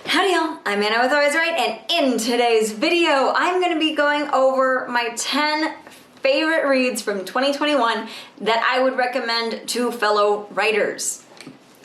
Howdy y'all, I'm Anna with Always Right, and in today's video, I'm going to be going over my 10 favorite reads from 2021 that I would recommend to fellow writers.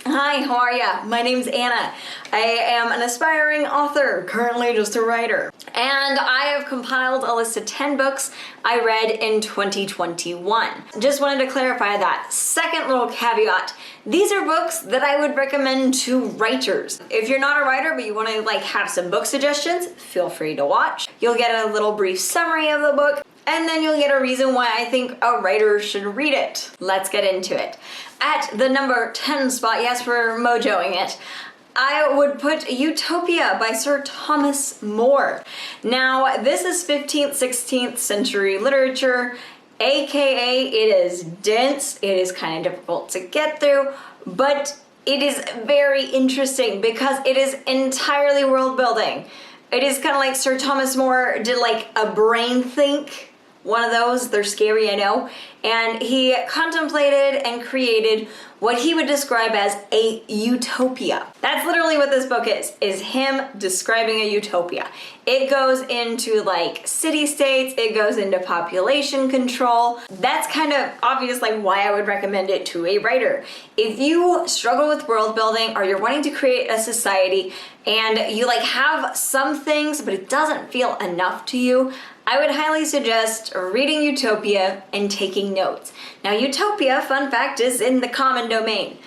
Hi, how are ya? My name's Anna. I am an aspiring author, currently just a writer. And I have compiled a list of 10 books I read in 2021. Just wanted to clarify that. Second little caveat, these are books that I would recommend to writers. If you're not a writer but you want to have some book suggestions, feel free to watch. You'll get a little brief summary of the book, and then you'll get a reason why I think a writer should read it. Let's get into it. At the number 10 spot, yes, we're mojoing it, I would put Utopia by Sir Thomas More. Now, this is 15th, 16th century literature, aka it is dense, it is kind of difficult to get through, but it is very interesting because it is entirely world building. It is kind of like Sir Thomas More did like a brain think, one of those, they're scary, I know, and he contemplated and created what he would describe as a utopia. That's literally what this book is him describing a utopia. It goes into like city-states, it goes into population control. That's kind of obviously why I would recommend it to a writer. If you struggle with world building or you're wanting to create a society and you have some things but it doesn't feel enough to you, I would highly suggest reading Utopia and taking notes. Now, Utopia, fun fact, is in the common domain.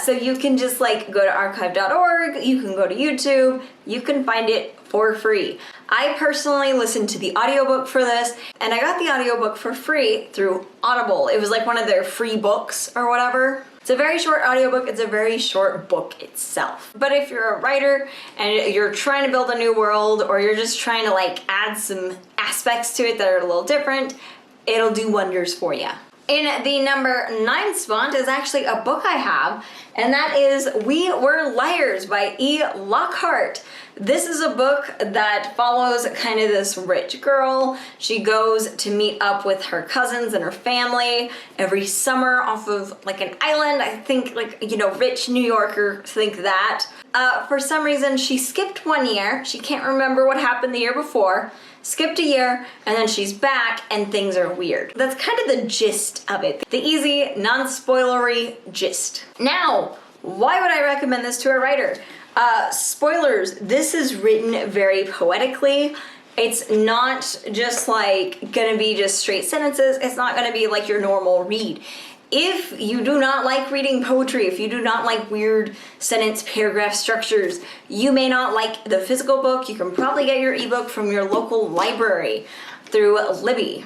So you can just go to archive.org, you can go to YouTube, you can find it for free. I personally listened to the audiobook for this, and I got the audiobook for free through Audible. It was like one of their free books or whatever. It's a very short audiobook, it's a very short book itself. But if you're a writer and you're trying to build a new world, or you're just trying to add some aspects to it that are a little different, it'll do wonders for you. In the number 9 spot is actually a book I have, and that is We Were Liars by E. Lockhart. This is a book that follows kind of this rich girl. She goes to meet up with her cousins and her family every summer off of an island. I think rich New Yorker think that. For some reason she skipped one year. She can't remember what happened the year before. Skipped a year, and then she's back and things are weird. That's kind of the gist of it. The easy, non-spoilery gist. Now, why would I recommend this to a writer? Spoilers, this is written very poetically. It's not just gonna be just straight sentences. It's not gonna be like your normal read. If you do not like reading poetry, if you do not like weird sentence paragraph structures, you may not like the physical book. You can probably get your ebook from your local library through Libby.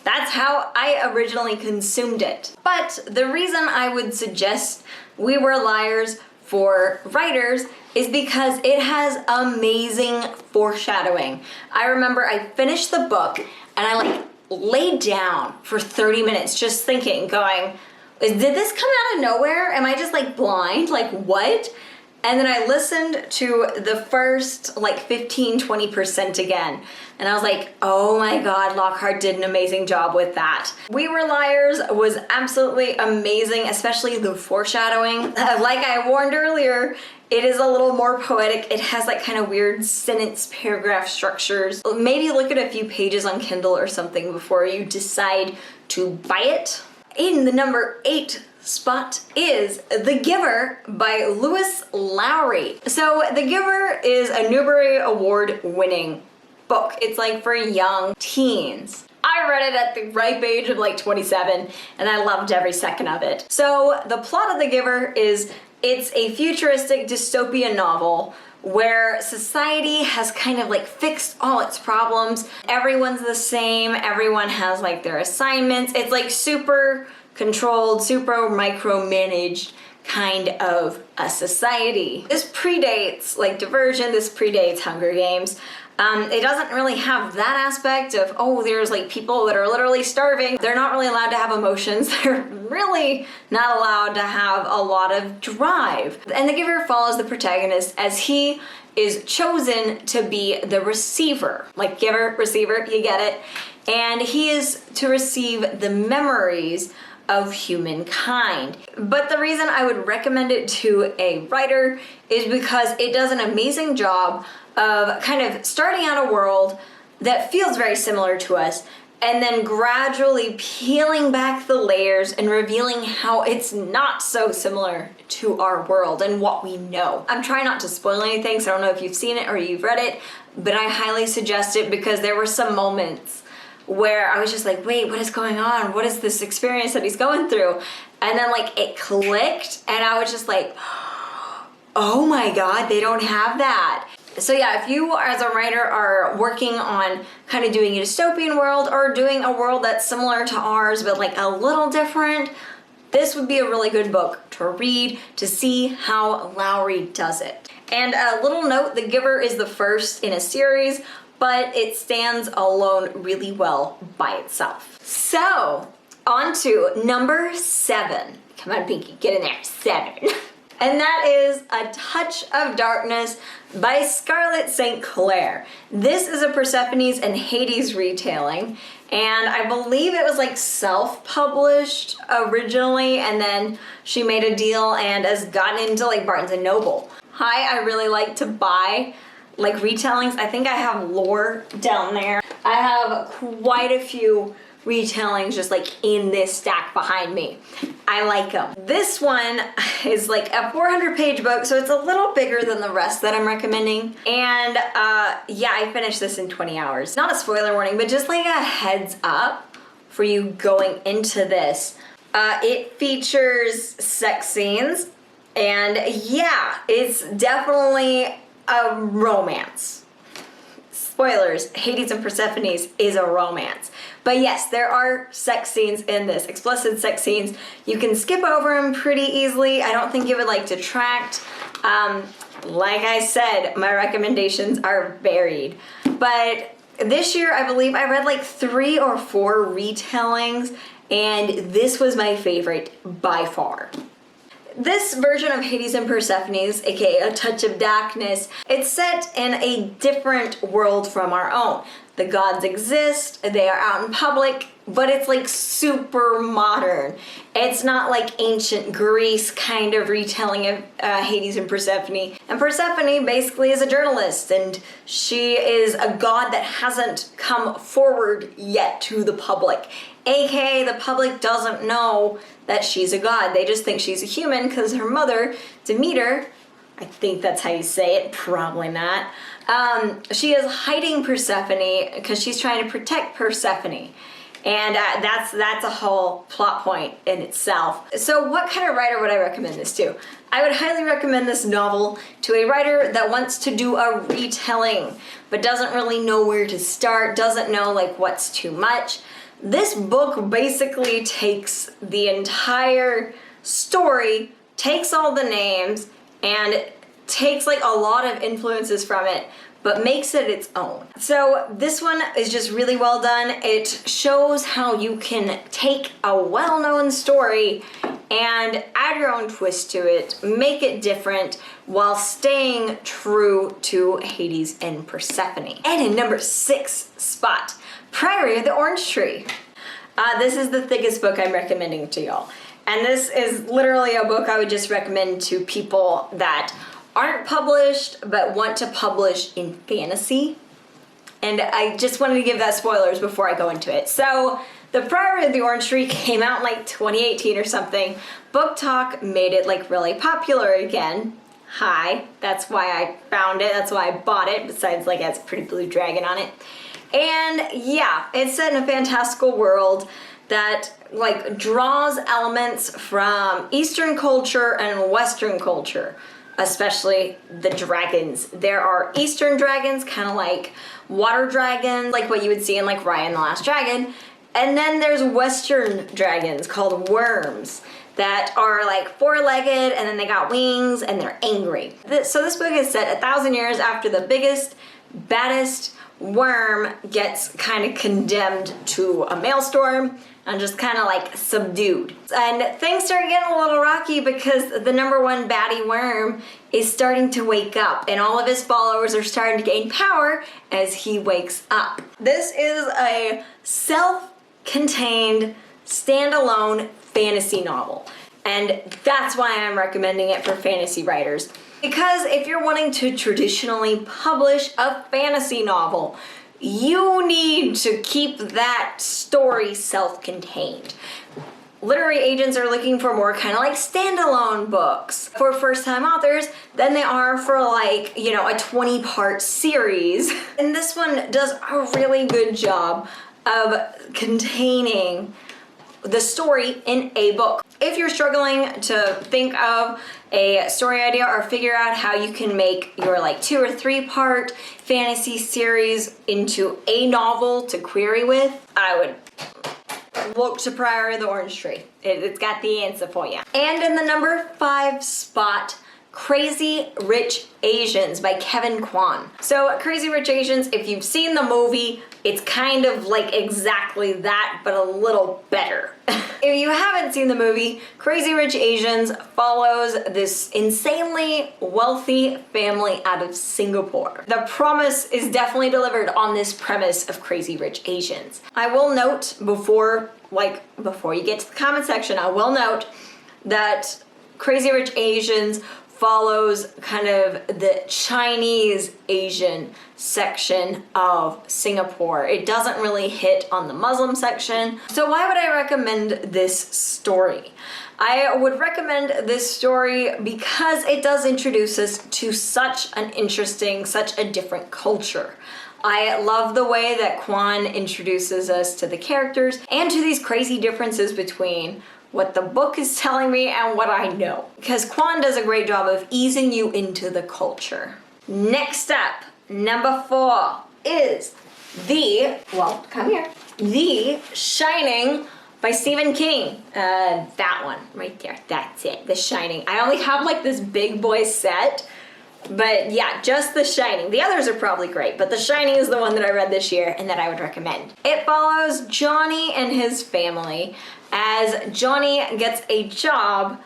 That's how I originally consumed it. But the reason I would suggest We Were Liars for writers is because it has amazing foreshadowing. I remember I finished the book and I laid down for 30 minutes just thinking, going, did this come out of nowhere? Am I just blind? What? And then I listened to the first 15-20% again, and I was like, oh my god, Lockhart did an amazing job with that. We Were Liars was absolutely amazing, especially the foreshadowing. Like I warned earlier, it is a little more poetic. It has kind of weird sentence paragraph structures. Maybe look at a few pages on Kindle or something before you decide to buy it. In the number 8 spot is The Giver by Lewis Lowry. So The Giver is a Newbery Award winning book. It's for young teens. I read it at the ripe age of 27, and I loved every second of it. So the plot of The Giver is it's a futuristic dystopian novel where society has kind of fixed all its problems. Everyone's the same, everyone has their assignments. It's super controlled, super micromanaged kind of a society. This predates Divergent, this predates Hunger Games. It doesn't really have that aspect of, oh, there's people that are literally starving. They're not really allowed to have emotions. They're really not allowed to have a lot of drive. And The Giver follows the protagonist as he is chosen to be the receiver. Giver, receiver, you get it. And he is to receive the memories of humankind. But the reason I would recommend it to a writer is because it does an amazing job of kind of starting out a world that feels very similar to us, and then gradually peeling back the layers and revealing how it's not so similar to our world and what we know. I'm trying not to spoil anything, so I don't know if you've seen it or you've read it, but I highly suggest it because there were some moments where I was just like, wait, what is going on? What is this experience that he's going through? And then like it clicked and I was just like, oh my God, they don't have that. So yeah, if you as a writer are working on kind of doing a dystopian world or doing a world that's similar to ours but like a little different, this would be a really good book to read to see how Lowry does it. And a little note, The Giver is the first in a series, but it stands alone really well by itself. So, on to number 7. Come on, Pinky, get in there, 7. And that is A Touch of Darkness by Scarlett St. Clair. This is a Persephone's and Hades retelling, and I believe it was like self-published originally, and then she made a deal and has gotten into like Barnes & Noble. I really like to buy like retellings. I think I have Lore down there. I have quite a few retellings just like in this stack behind me. I like them. This one is like a 400-page book, so it's a little bigger than the rest that I'm recommending. And yeah, I finished this in 20 hours. Not a spoiler warning, but just like a heads up for you going into this. It features sex scenes, and yeah, it's definitely a romance. Spoilers, Hades and Persephone's is a romance. But yes, there are sex scenes in this, explicit sex scenes. You can skip over them pretty easily. I don't think it would like detract. Like I said, my recommendations are varied. But this year, I believe I read like 3 or 4 retellings, and this was my favorite by far. This version of Hades and Persephone's, aka A Touch of Darkness, it's set in a different world from our own. The gods exist, they are out in public, but it's like super modern. It's not like ancient Greece kind of retelling of Hades and Persephone. And Persephone basically is a journalist, and she is a god that hasn't come forward yet to the public. AKA the public doesn't know that she's a god. They just think she's a human because her mother, Demeter, I think that's how you say it, probably not. She is hiding Persephone because she's trying to protect Persephone. And that's a whole plot point in itself. So what kind of writer would I recommend this to? I would highly recommend this novel to a writer that wants to do a retelling, but doesn't really know where to start, doesn't know like what's too much. This book basically takes the entire story, takes all the names, and takes like a lot of influences from it, but makes it its own. So this one is just really well done. It shows how you can take a well-known story and add your own twist to it, make it different, while staying true to Hades and Persephone. And in number 6 spot, Priory of the Orange Tree. This is the thickest book I'm recommending to y'all. And this is literally a book I would just recommend to people that aren't published but want to publish in fantasy. And I just wanted to give that spoilers before I go into it. So, The Priory of the Orange Tree came out in like 2018 or something. Book Talk made it like really popular again. Hi, that's why I found it, that's why I bought it, besides like it has a pretty blue dragon on it. And yeah, it's set in a fantastical world that like draws elements from Eastern culture and Western culture, especially the dragons. There are Eastern dragons, kind of like water dragons, like what you would see in like Raya and the Last Dragon. And then there's Western dragons called worms that are like 4-legged, and then they got wings and they're angry. So this book is set 1,000 years after the biggest, baddest worm gets kind of condemned to a maelstrom and just kind of like subdued. And things start getting a little rocky because the #1 baddie worm is starting to wake up, and all of his followers are starting to gain power as he wakes up. This is a self-contained standalone fantasy novel. And that's why I'm recommending it for fantasy writers. Because if you're wanting to traditionally publish a fantasy novel, you need to keep that story self-contained. Literary agents are looking for more kind of like standalone books for first-time authors than they are for like, a 20-part series. And this one does a really good job of containing the story in a book. If you're struggling to think of a story idea or figure out how you can make your like 2 or 3 part fantasy series into a novel to query with, I would look to Priory of the Orange Tree. It's got the answer for you. And in the number 5 spot, Crazy Rich Asians by Kevin Kwan. So Crazy Rich Asians, if you've seen the movie, it's kind of like exactly that, but a little better. If you haven't seen the movie, Crazy Rich Asians follows this insanely wealthy family out of Singapore. The promise is definitely delivered on this premise of Crazy Rich Asians. I will note before you get to the comment section, I will note that Crazy Rich Asians follows kind of the Chinese Asian section of Singapore. It doesn't really hit on the Muslim section. So why would I recommend this story? I would recommend this story because it does introduce us to such an interesting, such a different culture. I love the way that Kwan introduces us to the characters and to these crazy differences between what the book is telling me and what I know. Because Kwan does a great job of easing you into the culture. Next up, number 4 is The Shining by Stephen King. That one right there, that's it, The Shining. I only have like this big boy set, but yeah, just The Shining. The others are probably great, but The Shining is the one that I read this year and that I would recommend. It follows Johnny and his family as Johnny gets a job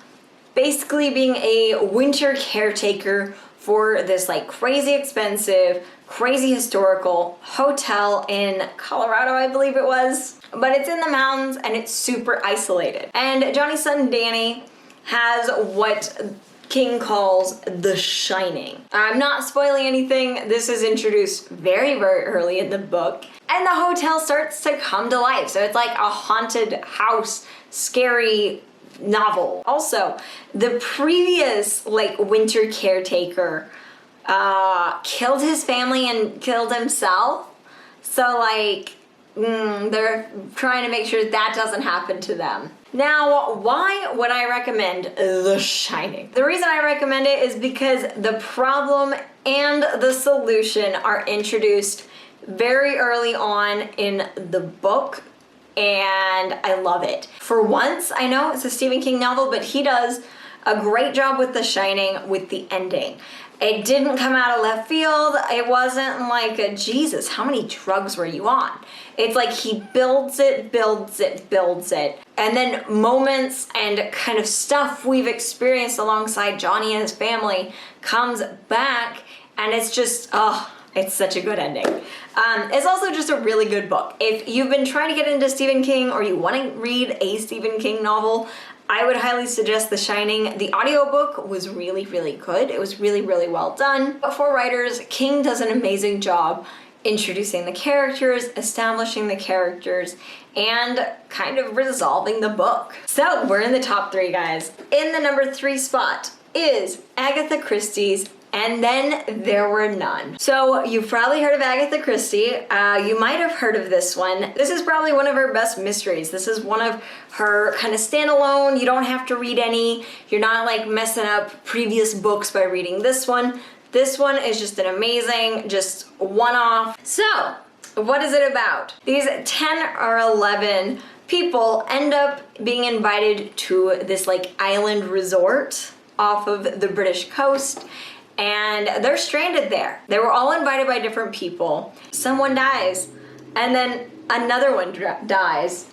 basically being a winter caretaker for this like crazy expensive, crazy historical hotel in Colorado, I believe it was. But it's in the mountains and it's super isolated. And Johnny's son Danny has what King calls the Shining. I'm not spoiling anything. This is introduced very, very early in the book. And the hotel starts to come to life. So it's like a haunted house, scary novel. Also, the previous like winter caretaker killed his family and killed himself. So like, they're trying to make sure that doesn't happen to them. Now, why would I recommend The Shining? The reason I recommend it is because the problem and the solution are introduced very early on in the book, and I love it. For once, I know it's a Stephen King novel, but he does a great job with The Shining with the ending. It didn't come out of left field. It wasn't like a, Jesus, how many drugs were you on? It's like he builds it. And then moments and kind of stuff we've experienced alongside Johnny and his family comes back, and it's just, it's such a good ending. It's also just a really good book. If you've been trying to get into Stephen King or you want to read a Stephen King novel, I would highly suggest The Shining. The audiobook was really, really good. It was really, really well done. But for writers, King does an amazing job introducing the characters, establishing the characters, and kind of resolving the book. So we're in the top 3, guys. In the number 3 spot is Agatha Christie's And Then There Were None. So you've probably heard of Agatha Christie. You might have heard of this one. This is probably one of her best mysteries. This is one of her kind of standalone. You don't have to read any. You're not like messing up previous books by reading this one. This one is just an amazing, just one-off. So what is it about? These 10 or 11 people end up being invited to this like island resort off of the British coast, and they're stranded there. They were all invited by different people. Someone dies, and then another one dies.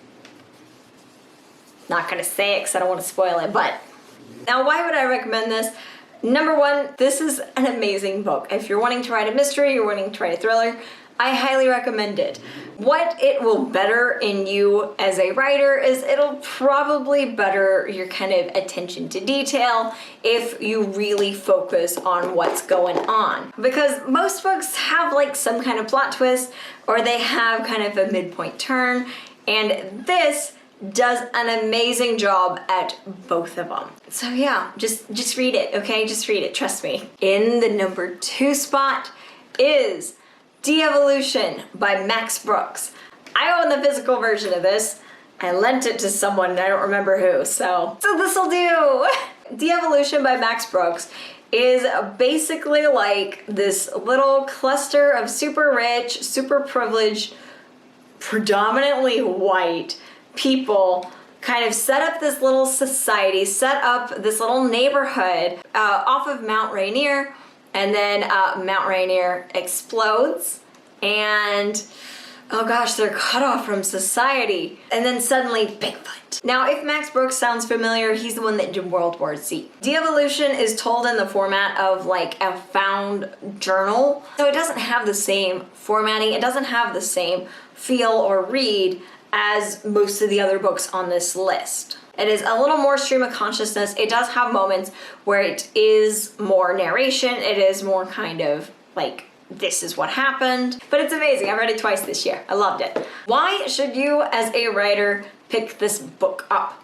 Not gonna say it because I don't want to spoil it, but now why would I recommend this? Number 1, this is an amazing book. If you're wanting to write a mystery, you're wanting to write a thriller, I highly recommend it. What it will better in you as a writer is it'll probably better your kind of attention to detail if you really focus on what's going on. Because most books have like some kind of plot twist or they have kind of a midpoint turn, and this does an amazing job at both of them. So yeah, just read it, okay? Just read it, trust me. In the number 2 spot is De-Evolution by Max Brooks. I own the physical version of this. I lent it to someone and I don't remember who, so this'll do. De-Evolution by Max Brooks is basically like this little cluster of super rich, super privileged, predominantly white people kind of set up this little society, set up this little neighborhood off of Mount Rainier, and then Mount Rainier explodes and oh gosh, they're cut off from society. And then suddenly, Bigfoot. Now, if Max Brooks sounds familiar, he's the one that did World War Z. De-Evolution is told in the format of like a found journal. So it doesn't have the same formatting, it doesn't have the same feel or read as most of the other books on this list. It is a little more stream of consciousness. It does have moments where it is more narration, it is more kind of like, this is what happened, but it's amazing. I read it twice this year. I loved it. Why should you as a writer pick this book up?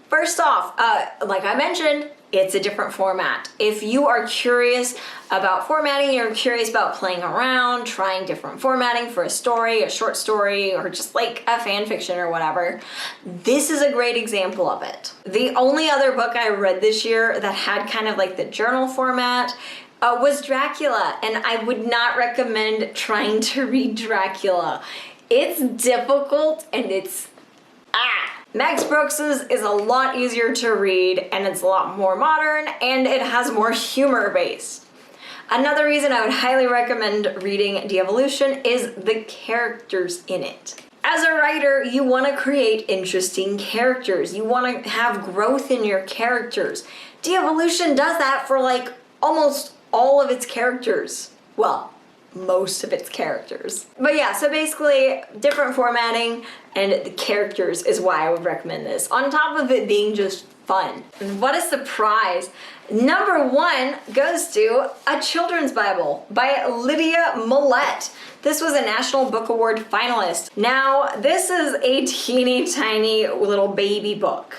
First off, like I mentioned, it's a different format. If you are curious about formatting, you're curious about playing around, trying different formatting for a story, a short story, or just like a fan fiction or whatever, this is a great example of it. The only other book I read this year that had kind of like the journal format was Dracula, and I would not recommend trying to read Dracula. It's difficult and it's Max Brooks's is a lot easier to read and it's a lot more modern and it has more humor based. Another reason I would highly recommend reading De-Evolution is the characters in it. As a writer, you want to create interesting characters. You want to have growth in your characters. De-Evolution does that for like almost all of its characters. Well, most of its characters. But yeah, so basically different formatting and the characters is why I would recommend this. On top of it being just fun. And what a surprise. Number 1 goes to A Children's Bible by Lydia Millette. This was a National Book Award finalist. Now, this is a teeny tiny little baby book.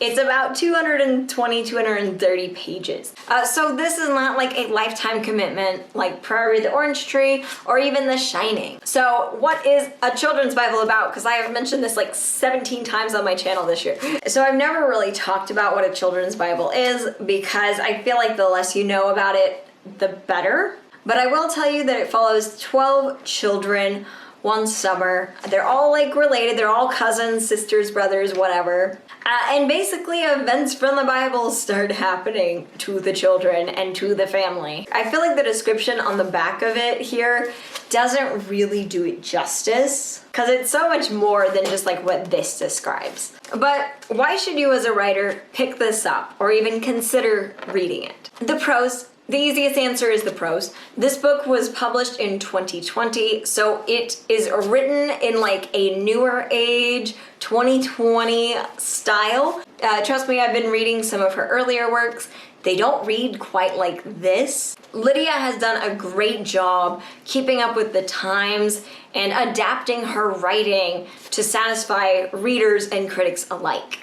It's about 220, 230 pages. So this is not like a lifetime commitment like Prairie the Orange Tree or even The Shining. So what is A Children's Bible about? Because I have mentioned this like 17 times on my channel this year. So I've never really talked about what a children's Bible is because I feel like the less you know about it, the better. But I will tell you that it follows 12 children one summer. They're all like related, they're all cousins, sisters, brothers, whatever. And basically events from the Bible start happening to the children and to the family. I feel like the description on the back of it here doesn't really do it justice because it's so much more than just like what this describes. But why should you as a writer pick this up or even consider reading it? The pros. The easiest answer is the pros. This book was published in 2020, so it is written in like a newer age, 2020 style. Trust me, I've been reading some of her earlier works. They don't read quite like this. Lydia has done a great job keeping up with the times and adapting her writing to satisfy readers and critics alike.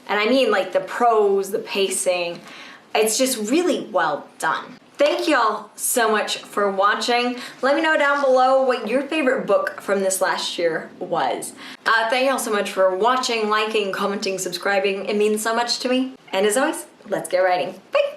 And I mean like the prose, the pacing, it's just really well done. Thank y'all so much for watching. Let me know down below what your favorite book from this last year was. Thank y'all so much for watching, liking, commenting, subscribing. It means so much to me. And as always, let's get writing. Bye!